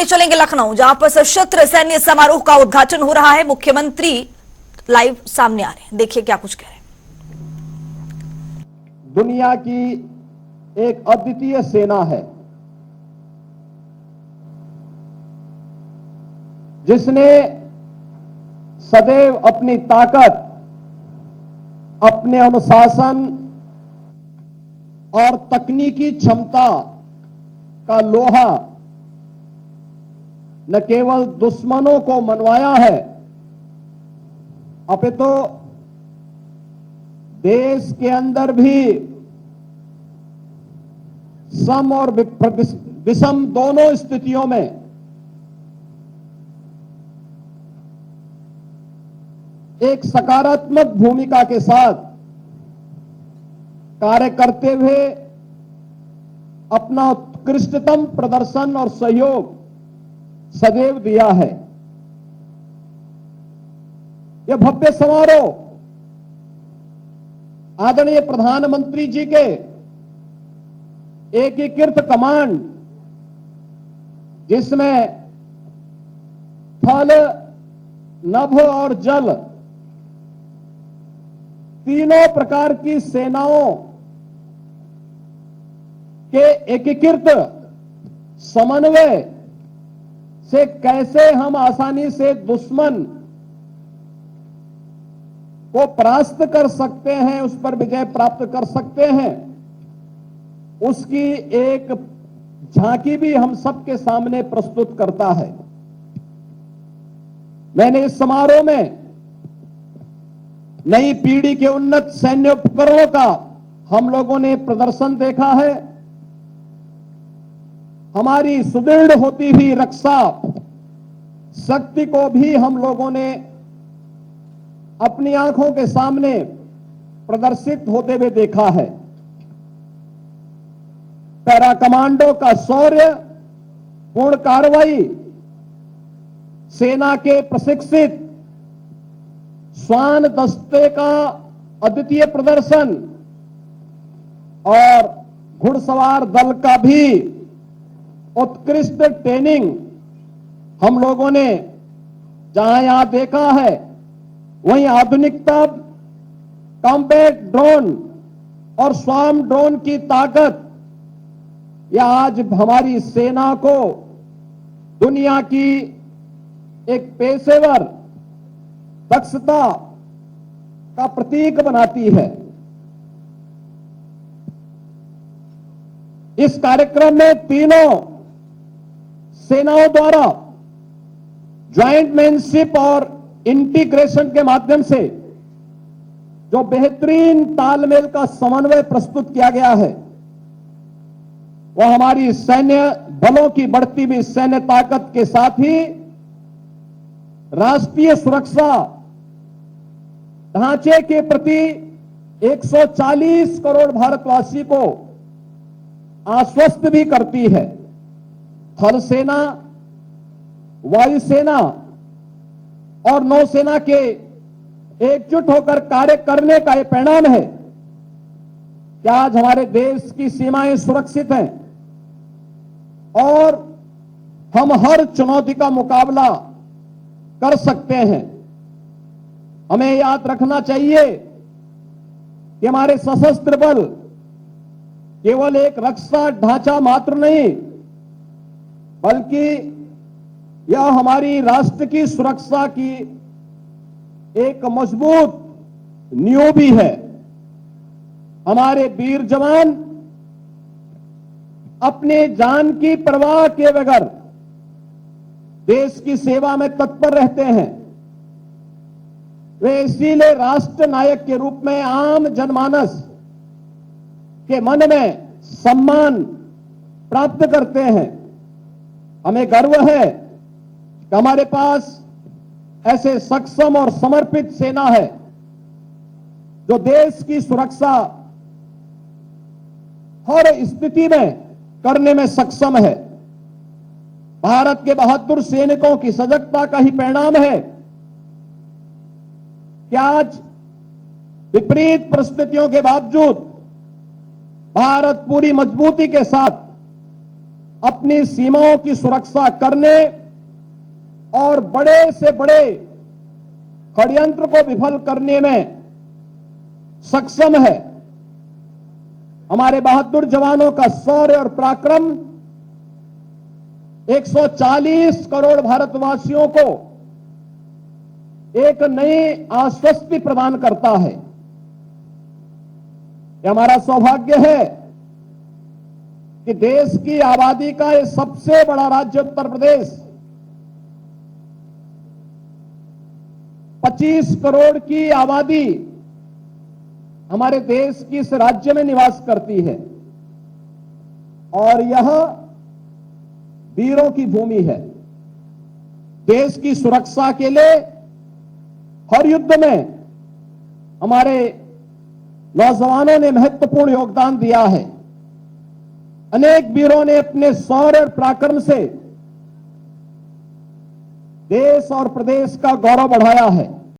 ले चलेंगे लखनऊ, जहां पर सशस्त्र सैन्य समारोह का उद्घाटन हो रहा है। मुख्यमंत्री लाइव सामने आ रहे हैं, देखिए क्या कुछ कह रहे हैं। दुनिया की एक अद्वितीय सेना है जिसने सदैव अपनी ताकत, अपने अनुशासन और तकनीकी क्षमता का लोहा न केवल दुश्मनों को मनवाया है, अपितु देश के अंदर भी सम और विषम दोनों स्थितियों में एक सकारात्मक भूमिका के साथ कार्य करते हुए अपना उत्कृष्टतम प्रदर्शन और सहयोग सदैव दिया है। यह भव्य समारोह आदरणीय प्रधानमंत्री जी के एकीकृत कमांड, जिसमें थल, नभ और जल तीनों प्रकार की सेनाओं के एकीकृत समन्वय से कैसे हम आसानी से दुश्मन को परास्त कर सकते हैं, उस पर विजय प्राप्त कर सकते हैं, उसकी एक झांकी भी हम सबके सामने प्रस्तुत करता है। मैंने इस समारोह में नई पीढ़ी के उन्नत सैन्य उपकरणों का हम लोगों ने प्रदर्शन देखा है। हमारी सुदृढ़ होती हुई रक्षा शक्ति को भी हम लोगों ने अपनी आंखों के सामने प्रदर्शित होते हुए देखा है। पैरा कमांडो का शौर्य, पूर्ण कार्रवाई, सेना के प्रशिक्षित श्वान दस्ते का अद्वितीय प्रदर्शन और घुड़सवार दल का भी उत्कृष्ट ट्रेनिंग हम लोगों ने जहां यहां देखा है, वहीं आधुनिकता कॉम्बैट ड्रोन और स्वार्म ड्रोन की ताकत, यह आज हमारी सेना को दुनिया की एक पेशेवर दक्षता का प्रतीक बनाती है। इस कार्यक्रम में तीनों सेनाओं द्वारा ज्वाइंट मैनशिप और इंटीग्रेशन के माध्यम से जो बेहतरीन तालमेल का समन्वय प्रस्तुत किया गया है, वह हमारी सैन्य बलों की बढ़ती हुई सैन्य ताकत के साथ ही राष्ट्रीय सुरक्षा ढांचे के प्रति 140 करोड़ भारतवासी को आश्वस्त भी करती है। थल सेना, वायुसेना और नौसेना के एकजुट होकर कार्य करने का यह परिणाम है कि आज हमारे देश की सीमाएं सुरक्षित हैं और हम हर चुनौती का मुकाबला कर सकते हैं। हमें याद रखना चाहिए कि हमारे सशस्त्र बल केवल एक रक्षा ढांचा मात्र नहीं, बल्कि यह हमारी राष्ट्र की सुरक्षा की एक मजबूत नींव भी है। हमारे वीर जवान अपने जान की परवाह किए बगैर देश की सेवा में तत्पर रहते हैं। वे इसीलिए राष्ट्र नायक के रूप में आम जनमानस के मन में सम्मान प्राप्त करते हैं। हमें गर्व है कि हमारे पास ऐसे सक्षम और समर्पित सेना है जो देश की सुरक्षा हर स्थिति में करने में सक्षम है। भारत के बहादुर सैनिकों की सजगता का ही परिणाम है कि आज विपरीत परिस्थितियों के बावजूद भारत पूरी मजबूती के साथ अपनी सीमाओं की सुरक्षा करने और बड़े से बड़े षड्यंत्र को विफल करने में सक्षम है। हमारे बहादुर जवानों का शौर्य और पराक्रम 140 करोड़ भारतवासियों को एक नई आश्वस्ति प्रदान करता है। यह हमारा सौभाग्य है कि देश की आबादी का यह सबसे बड़ा राज्य उत्तर प्रदेश 25 करोड़ की आबादी हमारे देश की इस राज्य में निवास करती है और यह वीरों की भूमि है। देश की सुरक्षा के लिए हर युद्ध में हमारे नौजवानों ने महत्वपूर्ण योगदान दिया है। अनेक वीरों ने अपने शौर्य और पराक्रम से देश और प्रदेश का गौरव बढ़ाया है।